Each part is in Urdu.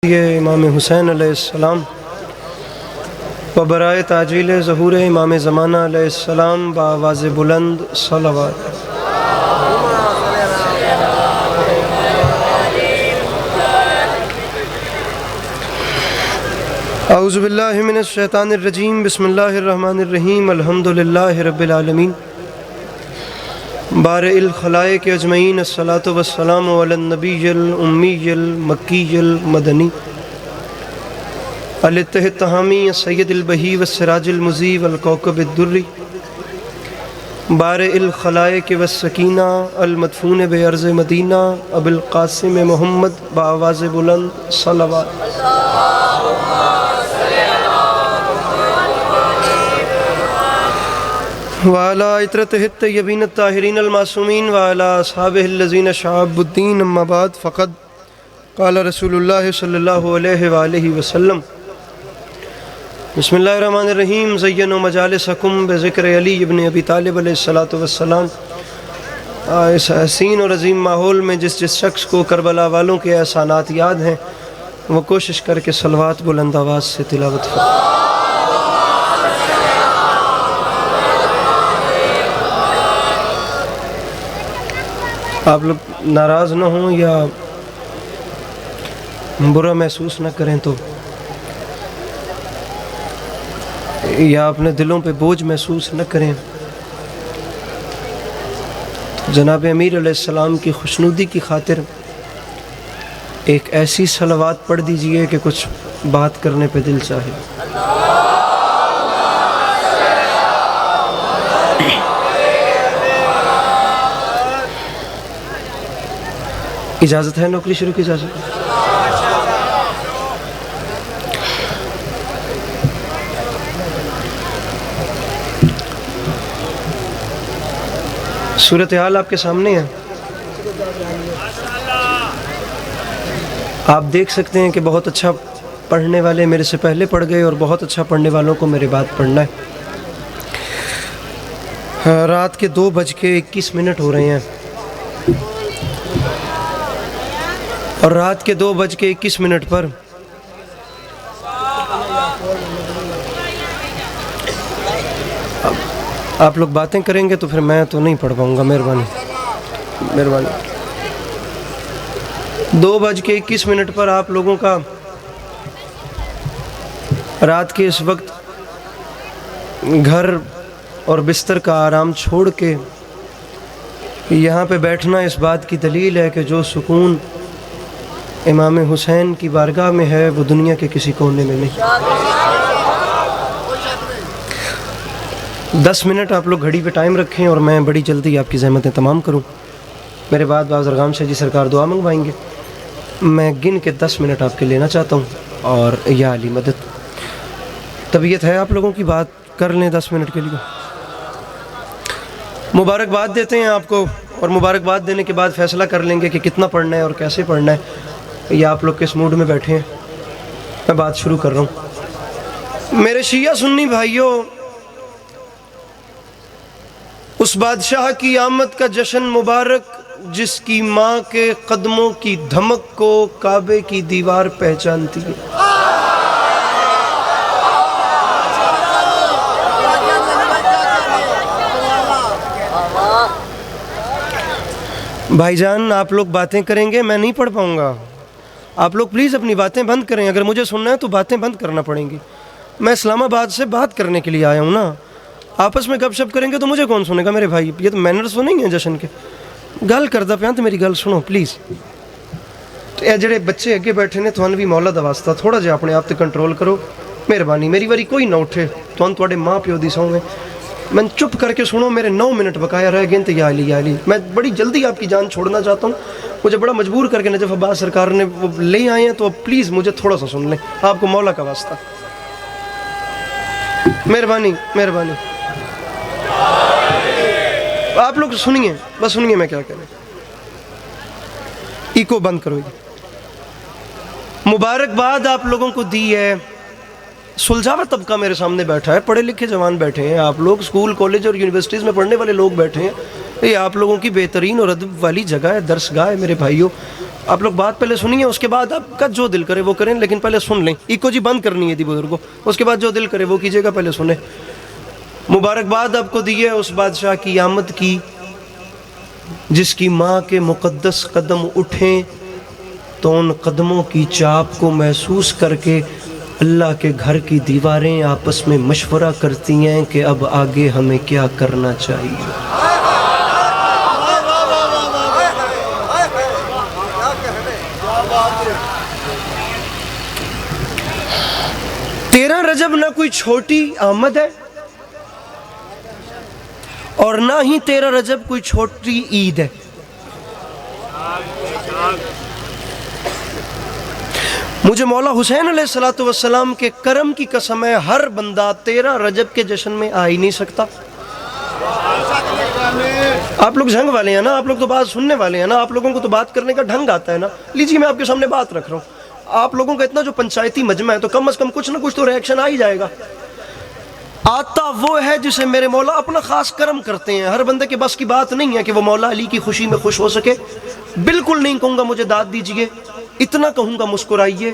یہ امام حسین علیہ السلام و برائے تعجیل ظہور امام زمانہ علیہ السلام بآواز بلند صلوات۔ اعوذ باللہ من الشیطان الرجیم، بسم اللہ الرحمن الرحیم، الحمدللہ رب العالمین، بارئ الخلائق اجمعین، الصلاۃ والسلام علی النبی الامی المکی المدنی الاتح التہامی السید البہی والسراج المضیء والکوکب الدری، بارئ الخلائق والسکینہ المدفون بارض مدینہ ابو القاسم محمد بآواز بلند صلوات۔ وعلی عطرتہ الطیبین الطاہرین المعصومین وعلی اصحابہ الذین شعبوا الدین، اما بعد، فقد قال رسول اللہ صلی اللہ علیہ وآلہ وسلم، بسم اللہ الرحمن الرحیم، زینوا مجالسکم بذکر علی ابن ابی طالب علیہ السلام۔ اس حسین اور عظیم ماحول میں جس شخص کو کربلا والوں کے احسانات یاد ہیں وہ کوشش کر کے صلوات بلند آواز سے تلاوت فرمائے۔ آپ لوگ ناراض نہ ہوں یا برا محسوس نہ کریں تو، یا اپنے دلوں پہ بوجھ محسوس نہ کریں، جناب امیر علیہ السلام کی خوشنودی کی خاطر ایک ایسی صلوات پڑھ دیجئے کہ کچھ بات کرنے پہ دل چاہے۔ اجازت ہے نوکری شروع کی اجازت؟ صورتحال آپ کے سامنے ہے، آپ دیکھ سکتے ہیں کہ بہت اچھا پڑھنے والے میرے سے پہلے پڑھ گئے اور بہت اچھا پڑھنے والوں کو میرے بعد پڑھنا ہے۔ رات کے 2:21 ہو رہے ہیں اور رات کے 2:21 پر آپ لوگ باتیں کریں گے تو پھر میں تو نہیں پڑھ پاؤں گا، مہربانی۔ 2:21 پر آپ لوگوں کا رات کے اس وقت گھر اور بستر کا آرام چھوڑ کے یہاں پہ بیٹھنا اس بات کی دلیل ہے کہ جو سکون امام حسین کی بارگاہ میں ہے وہ دنیا کے کسی کونے میں نہیں۔ 10 منٹ آپ لوگ گھڑی پہ ٹائم رکھیں اور میں بڑی جلدی آپ کی زحمتیں تمام کروں۔ میرے بعد باز ارغام شاہ جی سرکار دعا منگوائیں گے، میں گن کے 10 منٹ آپ کے لینا چاہتا ہوں، اور یا علی مدد۔ طبیعت ہے آپ لوگوں کی، بات کر لیں 10 منٹ کے لیے۔ مبارکباد دیتے ہیں آپ کو، اور مبارکباد دینے کے بعد فیصلہ کر لیں گے کہ کتنا پڑھنا ہے اور کیسے پڑھنا ہے، یا آپ لوگ کس موڈ میں بیٹھے ہیں۔ میں بات شروع کر رہا ہوں۔ میرے شیعہ سنی بھائیوں، اس بادشاہ کی آمد کا جشن مبارک جس کی ماں کے قدموں کی دھمک کو کعبے کی دیوار پہچانتی ہے۔ بھائی جان، آپ لوگ باتیں کریں گے، میں نہیں پڑھ پاؤں گا۔ آپ لوگ پلیز اپنی باتیں بند کریں، اگر مجھے سننا ہے تو باتیں بند کرنا پڑیں گی۔ میں اسلام آباد سے بات کرنے کے لیے آیا ہوں نا، آپس میں گپ شپ کریں گے تو مجھے کون سنے گا میرے بھائی؟ یہ تو مینرز تو نہیں ہیں جشن کے۔ گل کردہ پیاں تو میری گل سنو پلیز۔ تو اے جڑے بچے اگے بیٹھے نے، تھوان بھی مولا دا واسطہ تھوڑا جہا اپنے آپ تے کنٹرول کرو، مہربانی۔ میری واری کوئی نہ اٹھے، تھوان تواڈے ماں پیو دی سو میں میں چپ کر کے سنو۔ میرے 9 منٹ بقایا رہ گئے، یا علی یا علی۔ میں بڑی جلدی آپ کی جان چھوڑنا چاہتا ہوں، مجھے بڑا مجبور کر کے نجف عباس سرکار نے وہ لے آئے ہیں، تو پلیز مجھے تھوڑا سا سن لیں، آپ کو مولا کا واسطہ، مہربانی مہربانی۔ آپ لوگ سنیے، بس سنیے میں کیا کریں۔ ایکو بند کرو۔ مبارکباد آپ لوگوں کو دی ہے سلجھاوا طبقہ میرے سامنے بیٹھا ہے، پڑھے لکھے جوان بیٹھے ہیں، آپ لوگ اسکول کالج اور یونیورسٹیز میں پڑھنے والے لوگ بیٹھے ہیں، یہ آپ لوگوں کی بہترین اور ادب والی جگہ ہے، درس گاہ ہے میرے بھائیوں۔ آپ لوگ بات پہلے سنیے، اس کے بعد آپ کا جو دل کرے وہ کریں، لیکن پہلے سن لیں. ایکو جی بند کرنی ہے دی بزرگوں، اس کے بعد جو دل کرے وہ کیجیے گا، پہلے سنیں. مبارکباد آپ کو دی ہے اس بادشاہ کی آمد کی جس کی ماں کے مقدس قدم اٹھیں تو ان قدموں کی چاپ کو محسوس کر کے اللہ کے گھر کی دیواریں آپس میں مشورہ کرتی ہیں کہ اب آگے ہمیں کیا کرنا چاہیے. تیرہ رجب نہ کوئی چھوٹی آمد ہے اور نہ ہی 13 رجب کوئی چھوٹی عید ہے. مجھے مولا حسین علیہ السلام کے کرم کی قسم ہے، ہر بندہ 13 رجب کے جشن میں آ ہی نہیں سکتا. آپ لوگ جھنگ والے ہیں نا، آپ لوگ تو بات سننے والے ہیں نا، آپ لوگوں کو تو بات کرنے کا ڈھنگ آتا ہے نا. لیجیے میں آپ کے سامنے بات رکھ رہا ہوں. آپ لوگوں کا اتنا جو پنچایتی مجمع ہے تو کم از کم کچھ نہ کچھ تو ریاکشن آ ہی جائے گا. آتا وہ ہے جسے میرے مولا اپنا خاص کرم کرتے ہیں. ہر بندے کے بس کی بات نہیں ہے کہ وہ مولا علی کی خوشی میں خوش ہو سکے. بالکل نہیں کہوں گا مجھے داد دیجئے، اتنا کہوں گا مسکرائیے.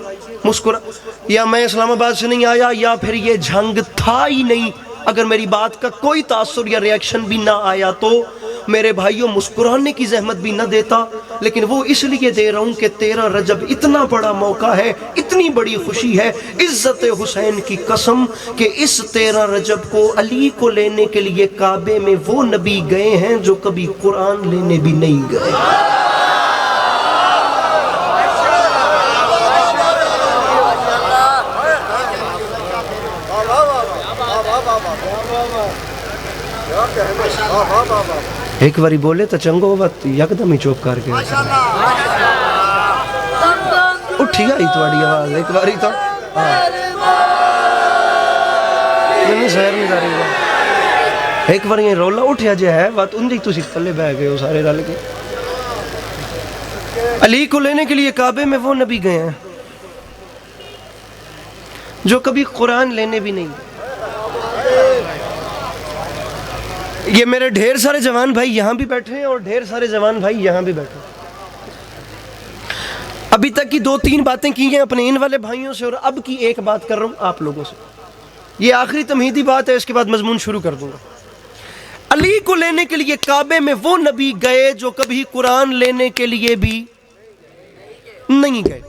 یا میں اسلام آباد سے نہیں آیا یا پھر یہ جھنگ تھا ہی نہیں. اگر میری بات کا کوئی تاثر یا ریاکشن بھی نہ آیا تو میرے بھائیوں مسکرانے کی زحمت بھی نہ دیتا. لیکن وہ اس لیے دے رہا ہوں کہ 13 رجب اتنا بڑا موقع ہے، اتنی بڑی خوشی ہے، عزت حسین کی قسم کہ اس 13 رجب کو علی کو لینے کے لیے کعبے میں وہ نبی گئے ہیں جو کبھی قرآن لینے بھی نہیں گئے. ایک باری بولے تو چنگو بات یکدم ہی چوپ کر کے اٹھی آئی تھوڑی آواز. ایک باری تو سیر نہیں جا رہی، ایک بار یہ رولا اٹھیا جو ہے بات ان جی تسی تھلے بہ گئے ہو سارے رل کے. علی کو لینے کے لیے کعبے میں وہ نبی گئے ہیں جو کبھی قرآن لینے بھی نہیں. یہ میرے ڈھیر سارے جوان بھائی یہاں بھی بیٹھے ہیں اور ڈھیر سارے جوان بھائی یہاں بھی بیٹھے ہیں. ابھی تک کی 2-3 باتیں کی ہیں اپنے ان والے بھائیوں سے اور اب کی ایک بات کر رہا ہوں آپ لوگوں سے. یہ آخری تمہیدی بات ہے، اس کے بعد مضمون شروع کر دوں گا. علی کو لینے کے لیے کعبے میں وہ نبی گئے جو کبھی قرآن لینے کے لیے بھی نہیں گئے.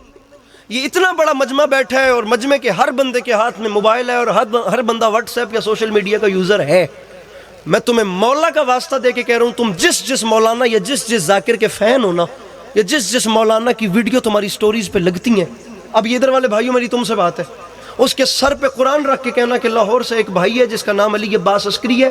یہ اتنا بڑا مجمع بیٹھا ہے اور مجمع کے ہر بندے کے ہاتھ میں موبائل ہے اور ہر بندہ واٹس ایپ یا سوشل میڈیا کا یوزر ہے. میں تمہیں مولا کا واسطہ دے کے کہہ رہا ہوں، تم جس مولانا یا جس ذاکر کے فین ہو نا، یا جس مولانا کی ویڈیو تمہاری سٹوریز پہ لگتی ہیں، اب یہ ادھر والے بھائیوں میری تم سے بات ہے، اس کے سر پہ قرآن رکھ کے کہنا کہ لاہور سے ایک بھائی ہے جس کا نام علی عباس عسکری ہے،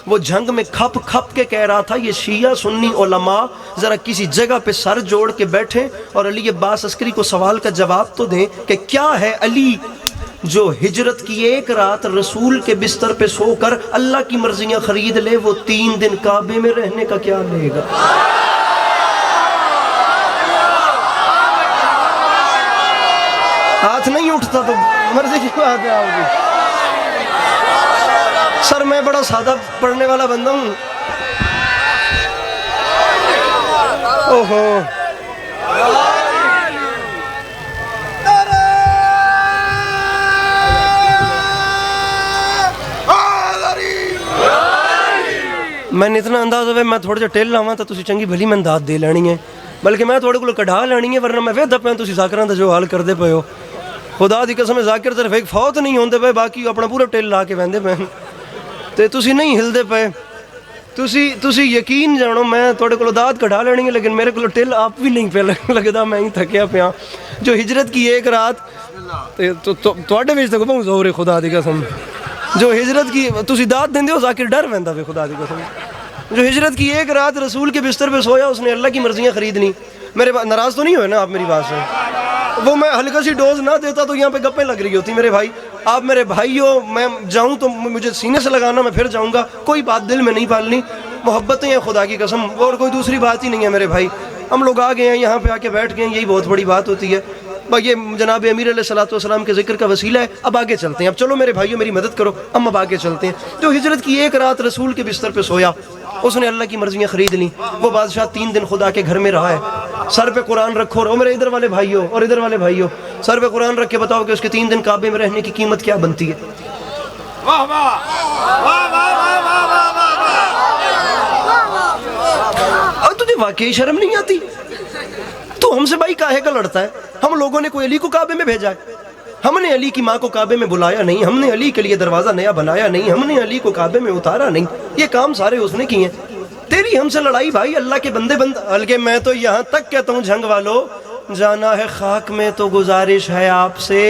وہ جھنگ میں کھپ کھپ کے کہہ رہا تھا یہ شیعہ سنی علماء ذرا کسی جگہ پہ سر جوڑ کے بیٹھیں اور علی عباس عسکری کو سوال کا جواب تو دیں کہ کیا ہے علی جو ہجرت کی ایک رات رسول کے بستر پہ سو کر اللہ کی مرضیاں خرید لے، وہ 3 دن کعبے میں رہنے کا کیا لے گا؟ ہاتھ نہیں اٹھتا تو مرضی کی بات ہے. سر میں بڑا سادہ پڑھنے والا بندہ ہوں. اوہو میں نے اتنا انداز ہوئے میں تھوڑا جا ٹیل لاواں تو تسی چنگی بھلی میں داد دے لینی ہے، بلکہ میں تھوڑے کو کڑھا لینی ہے، ورنہ میں ویدہ پہ تسی ذاکران دا جو حال کر دے پہ ہو. خدا دی قسم ذاکر طرف ایک فوت نہیں ہوندے پہ، باقی اپنا پورا ٹیل لا کے ویندے پہ تے تسی نہیں ہل دے پہ. تسی یقین جانو میں تھوڑے کو داد کڑھا لینی ہے، لیکن میرے کو ٹیل آپ بھی نہیں پہ لگدا، میں ہی تھکیا پیا. جو ہجرت کی ایک رات تواڈے وچ تے بہت زور ہے خدا دی قسم. جو ہجرت کی تسی داد دیندے ہو ذاکر ڈر ویندا پہ خدا دی قسم. جو ہجرت کی ایک رات رسول کے بستر پہ سویا اس نے اللہ کی مرضیاں خریدنی. میرے ناراض تو نہیں ہوئے نا آپ میری بات سے؟ وہ میں ہلکا سی ڈوز نہ دیتا تو یہاں پہ گپیں لگ رہی ہوتی. میرے بھائی آپ میرے بھائی ہو، میں جاؤں تو مجھے سینے سے لگانا، میں پھر جاؤں گا، کوئی بات دل میں نہیں پالنی. محبتیں ہیں خدا کی قسم اور کوئی دوسری بات ہی نہیں ہے. میرے بھائی ہم لوگ آ گئے ہیں یہاں پہ آ کے بیٹھ گئے ہیں، یہی بہت بڑی بات ہوتی ہے. یہ جناب امیر علیہ السلام کے ذکر کا وسیلہ ہے. اب آگے چلتے ہیں. اب چلو میرے بھائیوں میری مدد کرو، اب آگے چلتے ہیں. جو ہجرت کی ایک رات رسول کے بستر پہ سویا اس نے اللہ کی مرضیاں خرید لیں. وہ بادشاہ 3 دن خدا کے گھر میں رہا ہے. سر پہ قرآن رکھو اور میرے ادھر والے بھائیوں اور ادھر والے بھائیوں, سر پہ قرآن رکھ کے بتاؤ کہ اس کے 3 دن کعبے میں رہنے کی قیمت کیا بنتی ہے. اور تجھے واقعی شرم نہیں آتی؟ تو ہم سے بھائی کاہے کا لڑتا ہے؟ ہم لوگوں نے کوئی علی کو کعبے میں بھیجا ہے؟ ہم نے علی کی ماں کو کعبے میں بلایا نہیں, ہم نے علی کے لیے دروازہ نیا بنایا نہیں, ہم نے علی کو کعبے میں اتارا نہیں. یہ کام سارے اس نے کیے ہیں. تیری ہم سے لڑائی بھائی اللہ کے بندے بلکہ میں تو یہاں تک کہتا ہوں جھنگ والو, جانا ہے خاک میں تو گزارش ہے آپ سے,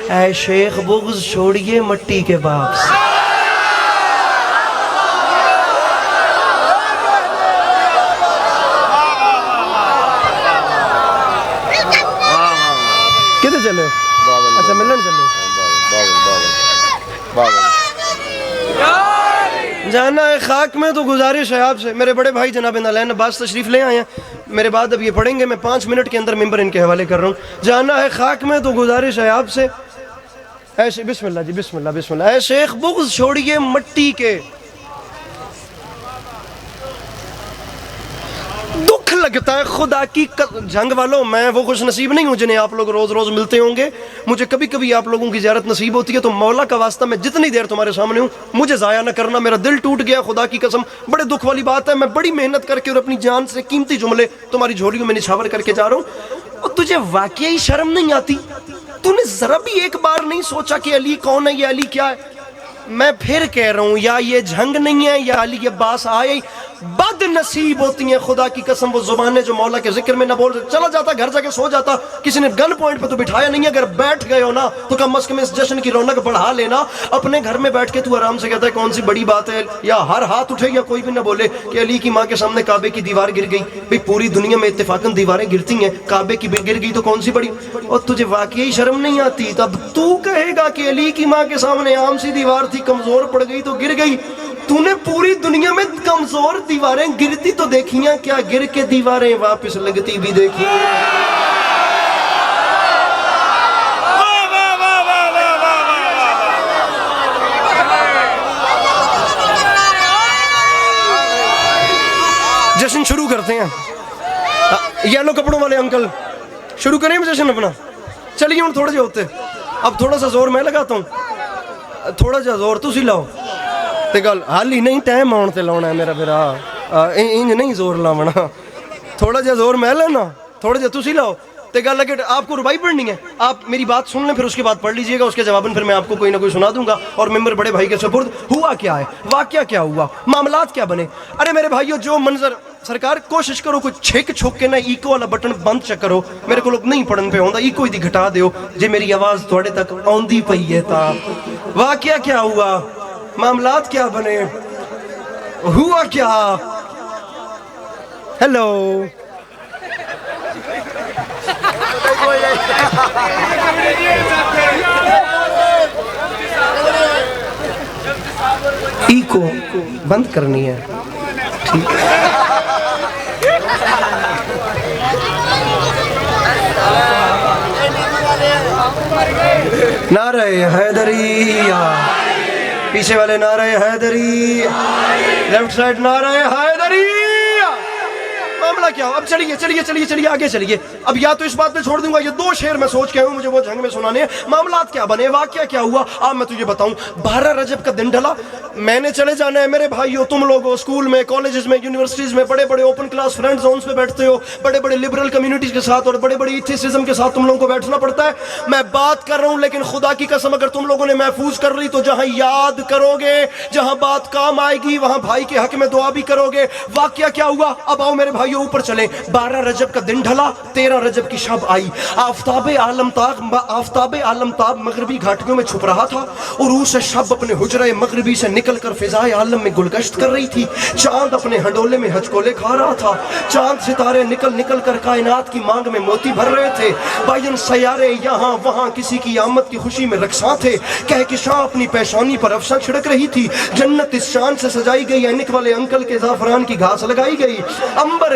اے شیخ بغض چھوڑیے مٹی کے باپ سے. کدھر چلے؟ اچھا ملن چلے. جانا ہے خاک میں تو گزارش ہے آپ سے. میرے بڑے بھائی جناب نالین عباس تشریف لے آئے ہیں, میرے بعد اب یہ پڑھیں گے, میں 5 منٹ کے اندر ممبر ان کے حوالے کر رہا ہوں. جانا ہے خاک میں تو گزارش ہے آپ سے, ایسے بسم اللہ جی بسم اللہ بسم اللہ, اے شیخ بغض چھوڑیے مٹی کے. دکھ لگتا ہے خدا کی جنگ والوں, میں وہ خوش نصیب نہیں ہوں جنہیں آپ لوگ روز روز ملتے ہوں گے. مجھے کبھی کبھی آپ لوگوں کی زیارت نصیب ہوتی ہے, تو مولا کا واسطہ میں جتنی دیر تمہارے سامنے ہوں مجھے ضائع نہ کرنا. میرا دل ٹوٹ گیا خدا کی قسم, بڑے دکھ والی بات ہے. میں بڑی محنت کر کے اور اپنی جان سے قیمتی جملے تمہاری جھولیوں میں نچھاور کر کے جا رہا ہوں, اور تجھے واقعی شرم نہیں آتی؟ تو نے ذرا بھی ایک بار نہیں سوچا کہ علی کون ہے, یہ علی کیا ہے؟ میں پھر کہہ رہا ہوں, یا یہ جھنگ نہیں ہے یا علی عباس آئے. بد نصیب ہوتی ہیں خدا کی قسم وہ زبانیں جو مولا کے ذکر میں نہ بول رہے. چلا جاتا گھر جا کے سو جاتا, کسی نے گن پوائنٹ پہ تو بٹھایا نہیں ہے. اگر بیٹھ گئے ہو نا تو کم از کم اس جشن کی رونق بڑھا لینا. اپنے گھر میں بیٹھ کے تو آرام سے کہتا ہے کون سی بڑی بات ہے, یا ہر ہاتھ اٹھے یا کوئی بھی نہ بولے کہ علی کی ماں کے سامنے کعبے کی دیوار گر گئی. بھئی پوری دنیا میں اتفاقاً دیواریں گرتی ہیں, کعبے کی گر گئی تو کون سی بڑی. اور تجھے واقعی شرم نہیں آتی؟ تب تو کہے گا کہ علی کی ماں کے سامنے عام سی دیوار تھی, کمزور پڑ گئی تو گر گئی. تو نے پوری دنیا میں کمزور دیواریں گرتی تو دیکھیاں, کیا گر کے دیواریں واپس لگتی بھی دیکھی؟ جشن شروع کرتے ہیں. یلو کپڑوں والے انکل شروع کریں جشن اپنا. چلیے ہوں تھوڑے جو ہوتے, اب تھوڑا سا زور میں لگاتا ہوں, تھوڑا سا زور تسی لاؤ. تے گل حال ہی نہیں, ٹائم آن تے لاؤنا ہے میرا بھرا, انج نہیں زور لاونا. تھوڑا جا زور میں لینا, تھوڑا جا تسی لاؤ. تے گل لگے آپ کو ربائی پڑھنی ہے, آپ میری بات سن لیں پھر اس کے بعد پڑھ لیجئے گا, اس کے جواباً پھر میں آپ کو کوئی نہ کوئی سنا دوں گا. اور ممبر بڑے بھائی کے سپرد. ہوا کیا ہے, واقعہ کیا ہوا, معاملات کیا بنے؟ ارے میرے بھائیو, جو منظر سرکار کوشش کرو کوئی چھک چھک کے نہ ایکو والا بٹن بند چ کرو. میرے کو لوگ نہیں پڑھن پہ ہوندا, ایکو ہی دی گھٹا دیو جے میری آواز تھوڑے تک آندی پئی ہے. تا واقعہ کیا ہوا, معاملات کیا بنے, ہوا کیا؟ ہیلو ایکو بند کرنی ہے, ٹھیک ہے. نعرہ حیدریہ, پیچھے والے نعرہ حیدری, لیفٹ سائڈ نعرہ حیدری. معاملہ کیا ہو؟ اب چلیے چلیے چلیے چلیے آگے چلیے. اب یا تو اس بات پہ چھوڑ دوں گا, یہ 2 شعر میں سوچ کے ہوں, مجھے وہ جھنگ میں سنانے ہیں. معاملات کیا بنے, واقعہ کیا ہوا, اب میں تجھے بتاؤں. 12 رجب کا دن ڈھلا, میں نے چلے جانا ہے. میرے بھائیو, تم لوگوں اسکول میں, کالجز میں, یونیورسٹیز میں بڑے بڑے اوپن کلاس فرینڈ زونز پہ بیٹھتے ہو, بڑے بڑے لبرل کمیونٹیز کے ساتھ اور بڑے بڑے ایتھیسزم کے ساتھ تم لوگوں کو بیٹھنا پڑتا ہے. میں بات کر رہا ہوں, لیکن خدا کی قسم اگر تم لوگوں نے محفوظ کر لی تو جہاں یاد کرو گے, جہاں بات کام آئے گی, وہاں بھائی کے حق میں دعا بھی کرو گے. واقعہ کیا ہوا, اب آؤ میرے بھائیو اوپر چلیں. 12 رجب کا دن ڈھلا, 13 رجب کی شب آئی. آفتاب عالمتاب مغربی گھاٹیوں میں چھپ رہا تھا. عروس شب اپنے حجرہ مغربی سے نکل کر فضائے عالم میں گلگشت کر رہی تھی. چاند اپنے ہنڈولے میں ہچکولے کھا رہا تھا. چاند ستارے نکل نکل کر کائنات کی مانگ میں موتی بھر رہے تھے. بائین سیارے یہاں وہاں کسی کی آمد کی خوشی میں رقصاں تھے. کہکشاں اپنی پیشانی پر افشاں چھڑک رہی تھی. جنت اس شان سے سجائی گئی, اینک والے انکل کے زعفران کی گھاس لگائی گئی. امبر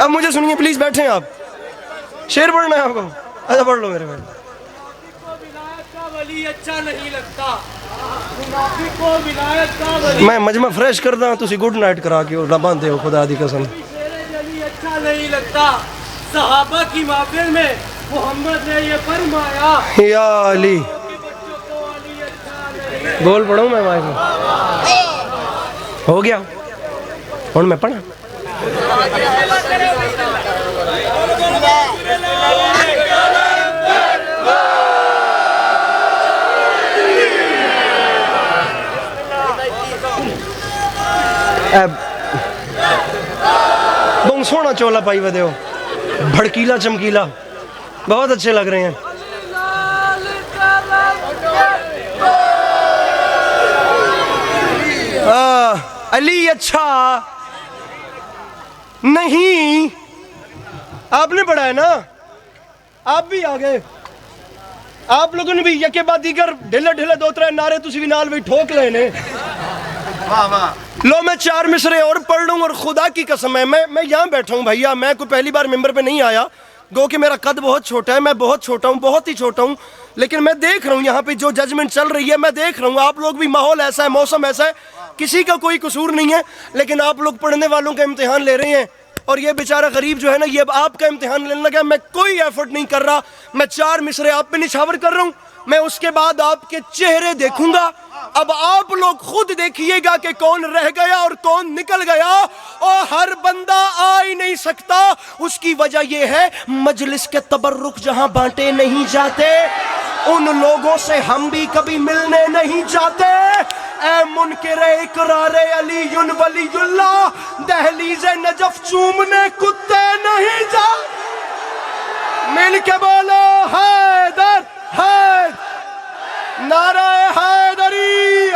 اب مجھے سنیے پلیز, بیٹھیں آپ. شعر پڑھنا ہے آپ کو؟ اچھا پڑھ لو میرے بھائی. ولایت کا ولی اچھا نہیں لگتا, منافق کو ولایت کا ولی میں مجمع فریش کردا ہوں, تسی گڈ نائٹ کرا کے نہ باندھے ہو خدا دی قسم. شیر جلی اچھا نہیں لگتا. صحابہ کی محفل میں محمد نے یہ فرمایا یا علی, کہ بچوں کو علی اچھا نہیں. بول پڑھوں میں مائک میں؟ ہو گیا ہوں میں پڑھا. بہت سونا چولا پائی ودے ہو, بھڑکیلا چمکیلا, بہت اچھے لگ رہے ہیں. علی اچھا نہیں, آپ نے پڑھا ہے نا, آپ بھی آ گئے, آپ لوگوں نے بھی یکے بعد دیگر ڈھلے ڈھلے 2-3 نعرے تسی بھی نال بھی ٹھوک لے نے. واہ واہ. لو میں 4 مصرے اور پڑھ لوں, اور خدا کی قسم ہے میں یہاں بیٹھا ہوں بھائیا, میں کوئی پہلی بار ممبر پہ نہیں آیا, گو کہ میرا قد بہت چھوٹا ہے, میں بہت چھوٹا ہوں, بہت ہی چھوٹا ہوں, لیکن میں دیکھ رہا ہوں یہاں پہ جو ججمنٹ چل رہی ہے, میں دیکھ رہا ہوں آپ لوگ بھی, ماحول ایسا ہے, موسم ایسا ہے, کسی کا کوئی قصور نہیں ہے, لیکن آپ لوگ پڑھنے والوں کا امتحان لے رہے ہیں, اور یہ بیچارہ غریب جو ہے نا, یہ آپ کا امتحان لینے لگا. میں کوئی ایفرٹ نہیں کر رہا, میں 4 مصرے آپ پہ نچھاور کر رہا ہوں, میں اس کے بعد آپ کے چہرے دیکھوں گا. اب آپ لوگ خود دیکھیے گا کہ کون رہ گیا اور کون نکل گیا, اور ہر بندہ آ ہی نہیں سکتا. اس کی وجہ یہ ہے مجلس کے تبرک جہاں بانٹے نہیں جاتے, ان لوگوں سے ہم بھی کبھی ملنے نہیں جاتے. اے منکر اقرار علی ولی اللہ, دہلیز نجف چومنے کتے نہیں جا. مل کے بولو حیدر حیدر, نعرہ حیدری.